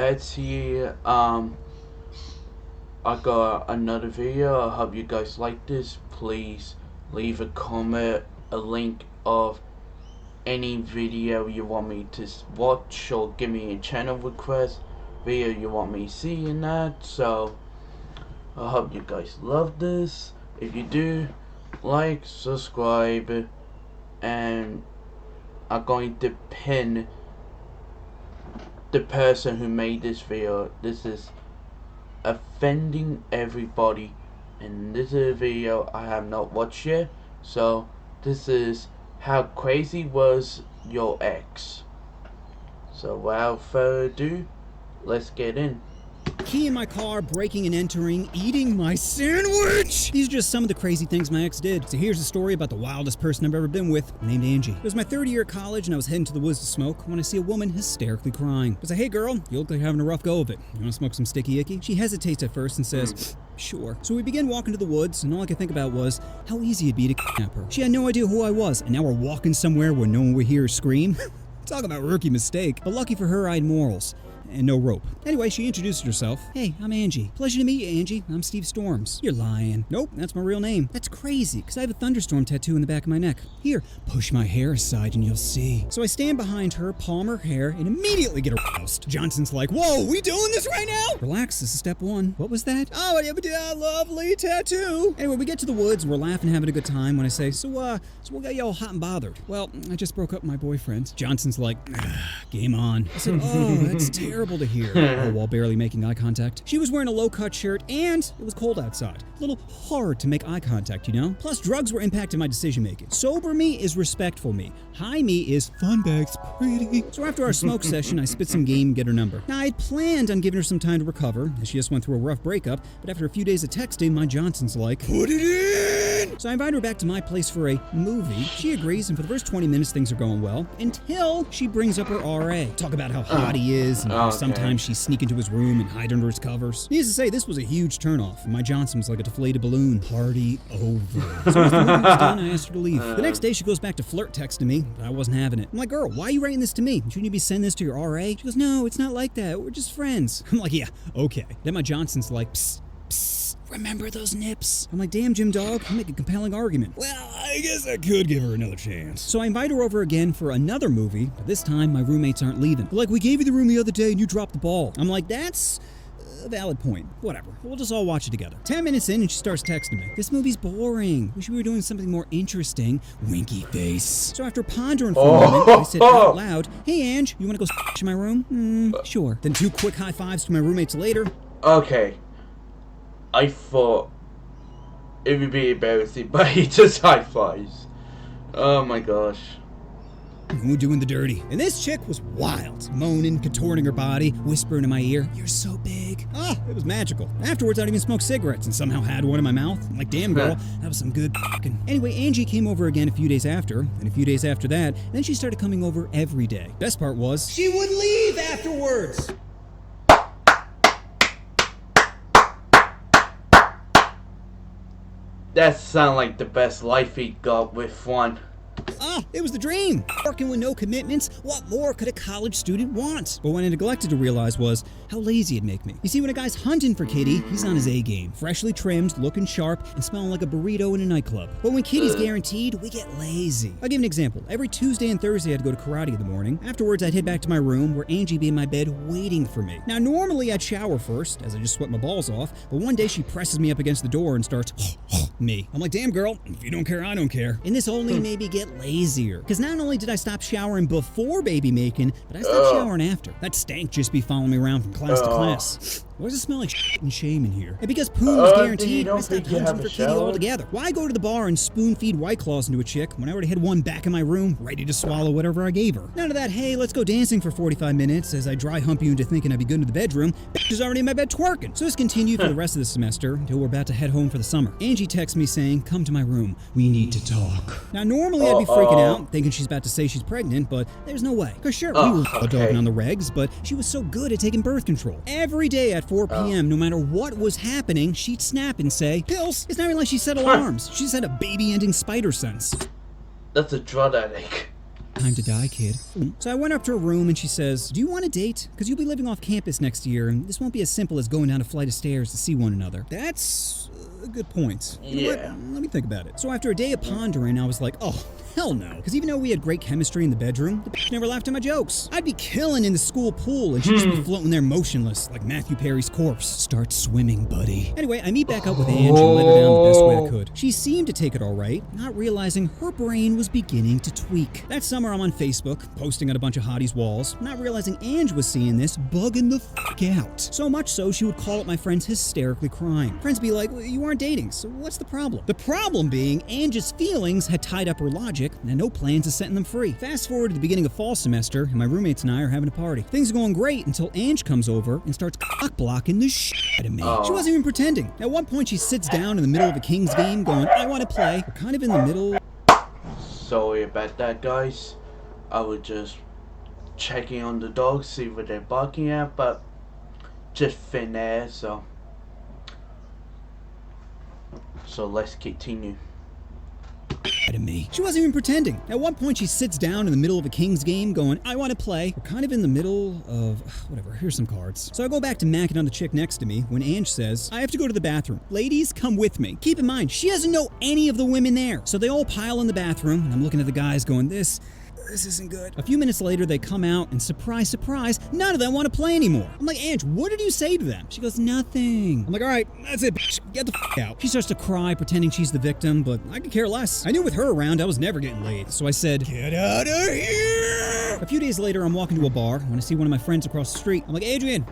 Feds here. I got another video. I hope you guys like this. Please leave a comment, a link of any video you want me to watch, or give me a channel request video you want me to see in that. So I hope you guys love this. If you do, like, subscribe, and I'm going to pin the person who made this video. This is offending everybody, and this is a video I have not watched yet. So this is how crazy was your ex. So without further ado, let's get in. Key in my car, breaking and entering, eating my sandwich! These are just some of the crazy things my ex did. So here's a story about the wildest person I've ever been with, named Angie. It was my third year at college, and I was heading to the woods to smoke when I see a woman hysterically crying. I was like, hey girl, you look like you're having a rough go of it. You wanna smoke some sticky icky? She hesitates at first and says, sure. So we begin walking to the woods, and all I could think about was how easy it'd be to kidnap her. She had no idea who I was, and now we're walking somewhere where no one would hear her scream. Talk about rookie mistake. But lucky for her, I had morals. And no rope. Anyway, she introduced herself. Hey, I'm Angie. Pleasure to meet you, Angie. I'm Steve Storms. You're lying. Nope, that's my real name. That's crazy, because I have a thunderstorm tattoo in the back of my neck. Here, push my hair aside and you'll see. So I stand behind her, palm her hair, and immediately get aroused. Johnson's like, whoa, we doing this right now? Relax, this is step one. What was that? Oh, a lovely tattoo. Anyway, we get to the woods, and we're laughing, having a good time when I say, so what got you all hot and bothered? Well, I just broke up with my boyfriend. Johnson's like, game on. I said, oh, that's terrible to hear, all while barely making eye contact. She was wearing a low-cut shirt, and it was cold outside. A little hard to make eye contact, you know? Plus, drugs were impacting my decision-making. Sober me is respectful me. High me is fun bags pretty. So after our smoke session, I spit some game and get her number. Now, I'd planned on giving her some time to recover, as she just went through a rough breakup, but after a few days of texting, my Johnson's like, put it in! So I invite her back to my place for a movie. She agrees, and for the first 20 minutes, things are going well, until she brings up her RA. Talk about how hot he is, and how sometimes she sneak into his room and hide under his covers. Needless to say, this was a huge turnoff, and my Johnson was like a deflated balloon. Party over. So after the movie was done, I asked her to leave. The next day, she goes back to flirt texting me, but I wasn't having it. I'm like, girl, why are you writing this to me? Shouldn't you be sending this to your RA? She goes, no, it's not like that. We're just friends. I'm like, yeah, okay. Then my Johnson's like, psst, psst. Remember those nips? I'm like, damn, Jim Dog, you make a compelling argument. Well, I guess I could give her another chance. So I invite her over again for another movie, but this time my roommates aren't leaving. They're like, we gave you the room the other day and you dropped the ball. I'm like, that's a valid point. Whatever. We'll just all watch it together. 10 minutes in and she starts texting me. This movie's boring. Wish we were doing something more interesting. Winky face. So after pondering for a moment, I said out loud, hey, Ange, you want to go in my room? Sure. Then 2 quick high fives to my roommates later. Okay. I thought it would be embarrassing, but he just high fives. Oh my gosh. We're doing the dirty. And this chick was wild. Moaning, contorting her body, whispering in my ear, you're so big. It was magical. Afterwards, I'd even smoked cigarettes and somehow had one in my mouth. I'm like, damn girl, that was some good f***ing. Anyway, Angie came over again a few days after, and a few days after that, and then she started coming over every day. Best part was, she would leave afterwards. That sounds like the best life he got with one. It was the dream. Working with no commitments, what more could a college student want? But what I neglected to realize was how lazy it'd make me. You see, when a guy's hunting for Kitty, he's on his A game. Freshly trimmed, looking sharp, and smelling like a burrito in a nightclub. But when Kitty's guaranteed, we get lazy. I'll give an example. Every Tuesday and Thursday I'd go to karate in the morning. Afterwards, I'd head back to my room where Angie'd be in my bed waiting for me. Now, normally I'd shower first, as I just sweat my balls off, but one day she presses me up against the door and starts me. I'm like, damn girl, if you don't care, I don't care. And this only made me get lazier. Because not only did I stop showering before baby making, but I stopped showering after. That stank just be following me around from class to class. Why does it smell like shit and shame in here? And because poon was guaranteed, I stopped hunting for Kitty altogether. Why go to the bar and spoon feed White Claws into a chick when I already had one back in my room, ready to swallow whatever I gave her? None of that, hey, let's go dancing for 45 minutes as I dry hump you into thinking I'd be good in the bedroom. Bitch is already in my bed twerking. So this continued for the rest of the semester until we're about to head home for the summer. Angie texts me saying, come to my room. We need to talk. Now, normally I'd be freaking out, thinking she's about to say she's pregnant, but there's no way. Because sure, we were dogging on the regs, but she was so good at taking birth control. Every day at 4 p.m., no matter what was happening, she'd snap and say, pills. It's not even like she set alarms. She just had a baby-ending spider sense. That's a drug addict. Time to die, kid. So I went up to her room and she says, do you want a date? Because you'll be living off campus next year and this won't be as simple as going down a flight of stairs to see one another. That's a good point. You know what? Let me think about it. So after a day of pondering, I was like, oh, hell no. Because even though we had great chemistry in the bedroom, the bitch never laughed at my jokes. I'd be killing in the school pool and she'd just be floating there motionless like Matthew Perry's corpse. Start swimming, buddy. Anyway, I meet back up with Ange and let her down the best way I could. She seemed to take it all right, not realizing her brain was beginning to tweak. That summer, I'm on Facebook, posting on a bunch of hotties' walls, not realizing Ange was seeing this, bugging the fuck out. So much so, she would call up my friends hysterically crying. Friends be like, well, you aren't dating, so what's the problem? The problem being, Ange's feelings had tied up her logic and no plans of setting them free. Fast forward to the beginning of fall semester, and my roommates and I are having a party. Things are going great until Ange comes over and starts cock-blocking the shit out of me. She wasn't even pretending. At one point, she sits down in the middle of a Kings game going, I want to play. We're kind of in the middle. Sorry about that, guys. I was just checking on the dogs, see what they're barking at, but just thin air, so let's continue. To me. She wasn't even pretending. At one point, she sits down in the middle of a Kings game going, I want to play. We're kind of in the middle of, whatever, here's some cards. So I go back to macking on the chick next to me when Ange says, I have to go to the bathroom. Ladies, come with me. Keep in mind, she doesn't know any of the women there. So they all pile in the bathroom, and I'm looking at the guys going, this isn't good. A few minutes later, they come out, and surprise, surprise, none of them want to play anymore. I'm like, Ange, what did you say to them? She goes, nothing. I'm like, all right, that's it, bitch. Get the f out. She starts to cry, pretending she's the victim, but I could care less. I knew with her around, I was never getting laid. So I said, get out of here. A few days later, I'm walking to a bar when I see one of my friends across the street. I'm like, Adrian.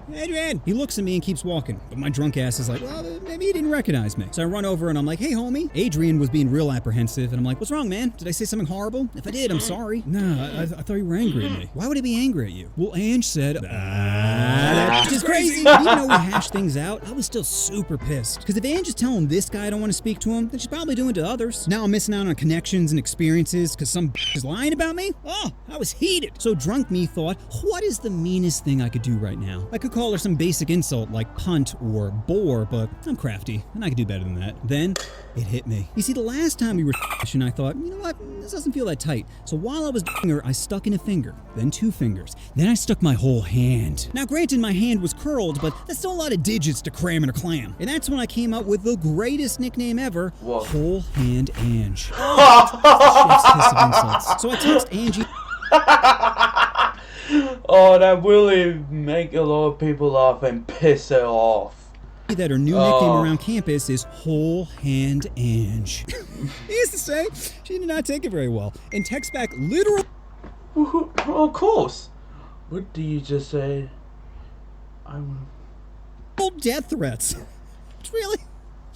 He looks at me and keeps walking, but my drunk ass is like, well, maybe he didn't recognize me. So I run over and I'm like, hey, homie. Adrian was being real apprehensive, and I'm like, what's wrong, man? Did I say something horrible? If I did, I'm sorry. No, I thought you were angry at me. Why would I be angry at you? Well, Ange said, that's just crazy. Even though we hashed things out, I was still super pissed. Because if Ange is telling this guy I don't want to speak to him, then she's probably doing it to others. Now I'm missing out on connections and experiences because some is lying about me? Oh, I was heated. So drunk me thought, what is the meanest thing I could do right now? I could call her some basic insult like punt or bore, but I'm crafty and I could do better than that. Then it hit me. You see, the last time we were and I thought, you know what, this doesn't feel that tight. So while I was doing her, I stuck in a finger, then two fingers, then I stuck my whole hand. Now granted, my hand was curled, but that's still a lot of digits to cram in a clam. And that's when I came up with the greatest nickname ever, Whoa. Whole Hand Ange. Chef's kiss of insults. So I text Angie. Oh, that really make a lot of people laugh and piss her off. That her new nickname around campus is Whole Hand Ange. Needless to say, she did not take it very well, and texts back literal. Of course. What do you just say? Death threats. It's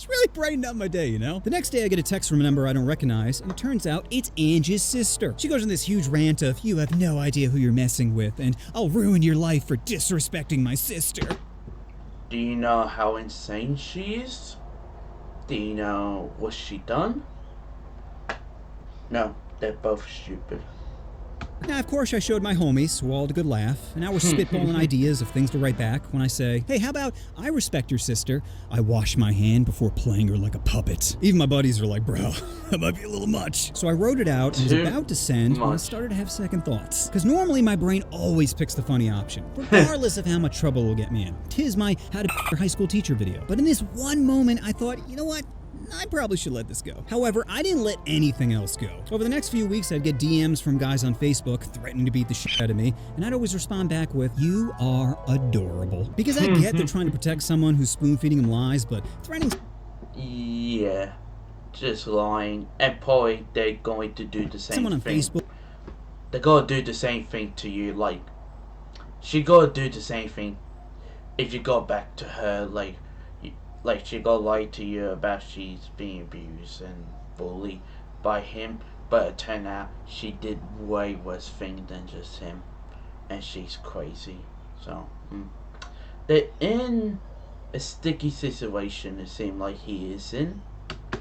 really brightened up my day, you know? The next day I get a text from a number I don't recognize, and it turns out it's Ange's sister. She goes on this huge rant of, you have no idea who you're messing with, and I'll ruin your life for disrespecting my sister. Do you know how insane she is? Do you know what she done? No, they're both stupid. Now, of course, I showed my homies, who all had a good laugh, and now we're spitballing ideas of things to write back when I say, hey, how about I respect your sister, I wash my hand before playing her like a puppet. Even my buddies are like, bro, that might be a little much. So I wrote it out and was about to send when I started to have second thoughts. Because normally my brain always picks the funny option, regardless of how much trouble it will get me in. 'Tis my how to your high school teacher video. But in this one moment, I thought, you know what? I probably should let this go. However, I didn't let anything else go. Over the next few weeks, I'd get DMs from guys on Facebook threatening to beat the shit out of me, and I'd always respond back with, you are adorable. Because I get they're trying to protect someone who's spoon-feeding them lies, but threatening... Yeah, just lying. And probably they're going to do the same someone on thing. Facebook... They're going to do the same thing to you, like... She got to do the same thing if you go back to her, like she got lied to you about she's being abused and bullied by him, but it turned out she did way worse thing than just him, and she's crazy. So they're in a sticky situation. It seems like he is in.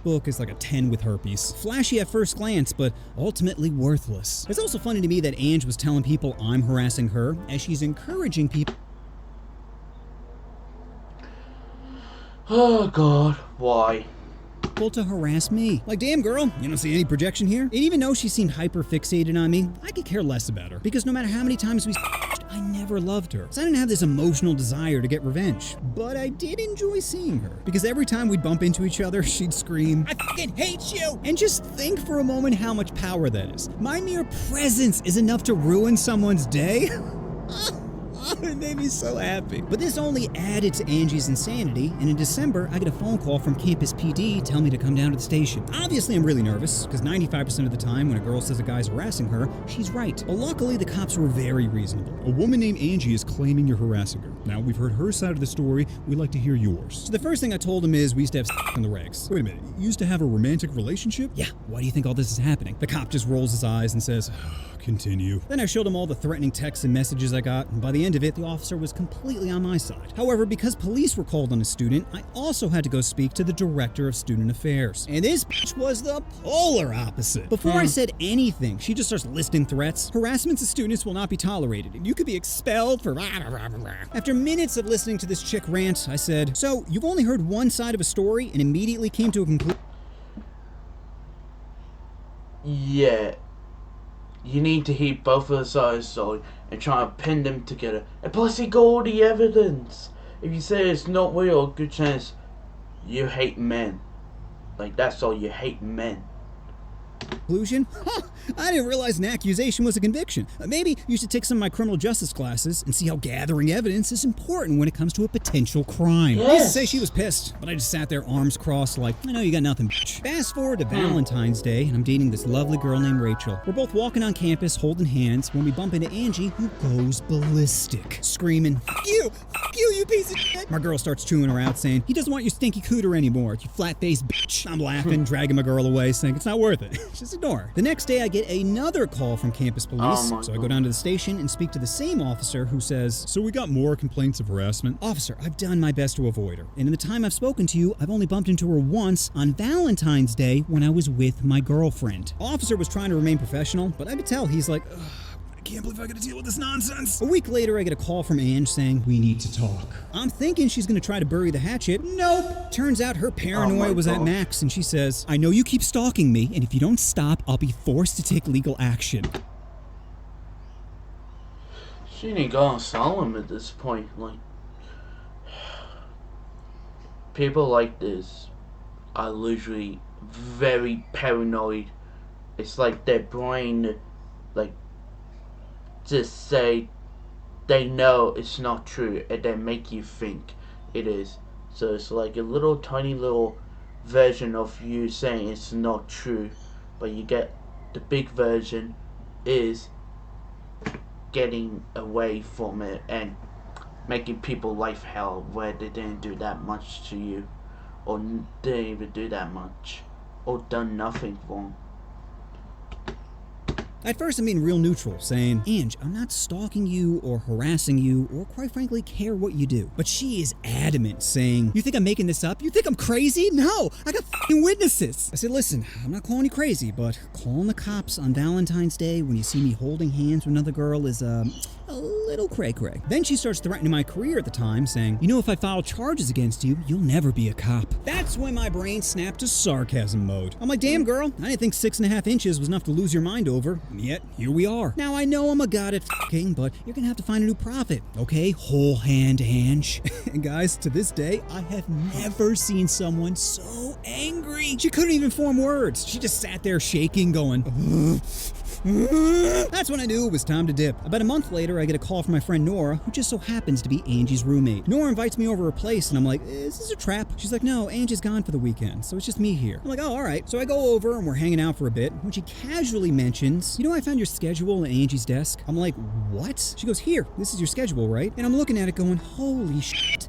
Book is like a 10 with herpes. Flashy at first glance, but ultimately worthless. It's also funny to me that Ange was telling people I'm harassing her, as she's encouraging people. Oh God, why? people to harass me. Like, damn girl, you don't see any projection here? And even though she seemed hyper fixated on me, I could care less about her. Because no matter how many times we I never loved her. So I didn't have this emotional desire to get revenge. But I did enjoy seeing her. Because every time we'd bump into each other, she'd scream, "I fucking hate you!" And just think for a moment how much power that is. My mere presence is enough to ruin someone's day. It made me so happy. But this only added to Angie's insanity, and in December, I get a phone call from Campus PD telling me to come down to the station. Obviously, I'm really nervous, because 95% of the time when a girl says a guy's harassing her, she's right. But luckily, the cops were very reasonable. A woman named Angie is claiming you're harassing her. Now, we've heard her side of the story. We'd like to hear yours. So the first thing I told him is we used to have on the regs. Wait a minute. You used to have a romantic relationship? Yeah, why do you think all this is happening? The cop just rolls his eyes and says, Continue. Then I showed him all the threatening texts and messages I got, and by the end of it, the officer was completely on my side. However, because police were called on a student, I also had to go speak to the director of student affairs. And this bitch was the polar opposite. Before I said anything, she just starts listing threats. Harassment of students will not be tolerated, and you could be expelled for After minutes of listening to this chick rant, I said, "So, you've only heard one side of a story and immediately came to a conclusion?" Yeah. You need to hear both of the sides story and try and pin them together. And plus you got all the evidence. If you say it's not real, good chance you hate men. Like, that's all, you hate men. Conclusion? Huh, I didn't realize an accusation was a conviction. Maybe you should take some of my criminal justice classes and see how gathering evidence is important when it comes to a potential crime. Yes. Needless to say, she was pissed, but I just sat there arms crossed like, I know you got nothing, bitch. Fast forward to Valentine's Day, and I'm dating this lovely girl named Rachel. We're both walking on campus holding hands when we bump into Angie, who goes ballistic, screaming, "Fuck you, you piece of shit." My girl starts chewing her out, saying, "He doesn't want your stinky cooter anymore, you flat-faced bitch." I'm laughing, dragging my girl away, saying, "It's not worth it." Just ignore her. The next day, I get another call from campus police, so I go down to the station and speak to the same officer who says, So we got more complaints of harassment? "Officer, I've done my best to avoid her, and in the time I've spoken to you, I've only bumped into her once on Valentine's Day when I was with my girlfriend." Officer was trying to remain professional, but I could tell he's like, "Ugh, I can't believe I gotta deal with this nonsense." A week later, I get a call from Ange saying, "We need to talk." I'm thinking she's gonna try to bury the hatchet. Nope. Turns out her paranoia was at max, and she says, "I know you keep stalking me, and if you don't stop, I'll be forced to take legal action." She ain't gonna sell him at this point. Like, people like this are literally very paranoid. It's like their brain, like, just say they know it's not true and then make you think it is. So it's like a little tiny little version of you saying it's not true, but you get the big version is getting away from it and making people life hell where they didn't do that much to you, or didn't even do that much, or done nothing wrong. At first, I'm being real neutral, saying, "Ange, I'm not stalking you or harassing you or quite frankly care what you do." But she is adamant, saying, "You think I'm making this up? You think I'm crazy? No, I got f***ing witnesses." I said, "Listen, I'm not calling you crazy, but calling the cops on Valentine's Day when you see me holding hands with another girl is, a little cray-cray." Then she starts threatening my career at the time, saying, "You know, if I file charges against you, you'll never be a cop." That's when my brain snapped to sarcasm mode. I'm like, "Damn, girl, I didn't think 6.5 inches was enough to lose your mind over. And yet, here we are." Now, I know I'm a god at f***ing, but you're gonna have to find a new prophet, okay? Whole hand, Ange. And guys, to this day, I have never seen someone so angry. She couldn't even form words. She just sat there shaking, going, That's when I knew it was time to dip. About a month later, I get a call from my friend Nora, who just so happens to be Angie's roommate. Nora invites me over her place, and I'm like, "Is this a trap?" She's like, "No, Angie's gone for the weekend, so it's just me here." I'm like, "Oh, all right." So I go over, and we're hanging out for a bit, when she casually mentions, "You know, I found your schedule at Angie's desk." I'm like, "What?" She goes, "Here, this is your schedule, right?" And I'm looking at it going, holy shit.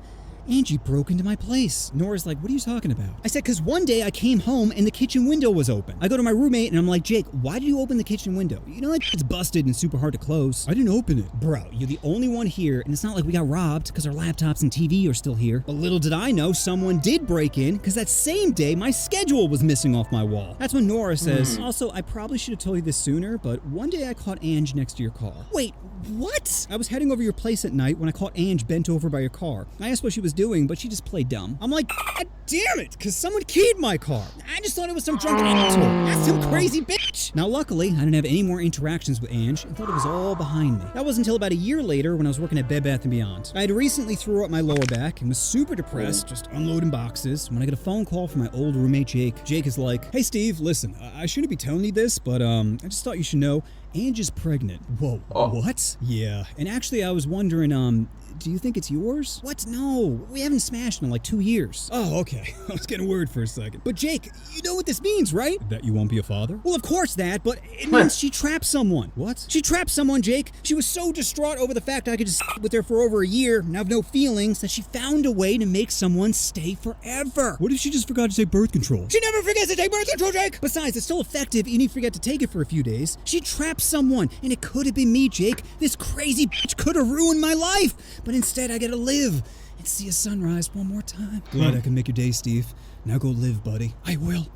Angie broke into my place. Nora's like, "What are you talking about?" I said, "Because one day I came home and the kitchen window was open." I go to my roommate and I'm like, "Jake, why did you open the kitchen window? You know that it's busted and super hard to close." I didn't open it. "Bro, you're the only one here, and it's not like we got robbed because our laptops and TV are still here." But little did I know someone did break in because that same day my schedule was missing off my wall. That's when Nora says, "Also, I probably should have told you this sooner, but one day I caught Ange next to your car." Wait, what? "I was heading over your place at night when I caught Ange bent over by your car. I asked what she was doing, but she just played dumb." I'm like, "God damn it, because someone keyed my car. I just thought it was some drunken asshole. That's some crazy bitch. Now, luckily, I didn't have any more interactions with Ange and thought it was all behind me. That wasn't until about a year later when I was working at Bed Bath & Beyond. I had recently threw up my lower back and was super depressed, just unloading boxes, when I get a phone call from my old roommate, Jake. Jake is like, hey, Steve, listen, I shouldn't be telling you this, but I just thought you should know, Ange is pregnant. Whoa, what? Yeah, and actually I was wondering, do you think it's yours? What? No, we haven't smashed in like 2 years. Oh, okay. I was getting worried for a second. But Jake, you know what this means, right? That you won't be a father? Well, of course that, but it means she trapped someone. What? She trapped someone, Jake. She was so distraught over the fact I could just with her for over a year and have no feelings that she found a way to make someone stay forever. What if she just forgot to take birth control? She never forgets to take birth control, Jake! Besides, it's still effective even if you forget to take it for a few days. She trapped someone, and it could have been me, Jake. This crazy bitch could have ruined my life. But instead, I get to live and see a sunrise one more time. Glad I can make your day, Steve. Now go live, buddy. I will.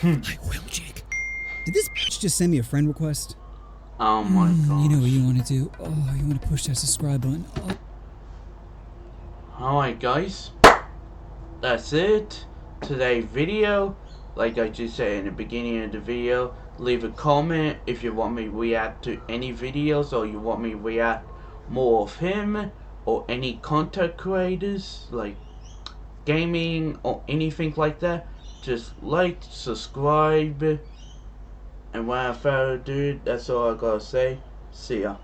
I will, Jake. Did this bitch just send me a friend request? Oh my god. You know what you want to do? Oh, you want to push that subscribe button? Oh. Alright guys, that's it. Today's video. Like I just said in the beginning of the video, leave a comment if you want me to react to any videos or you want me to react more of him or any content creators like gaming or anything like that. Just like, subscribe, and without further ado, that's all I gotta say. See ya.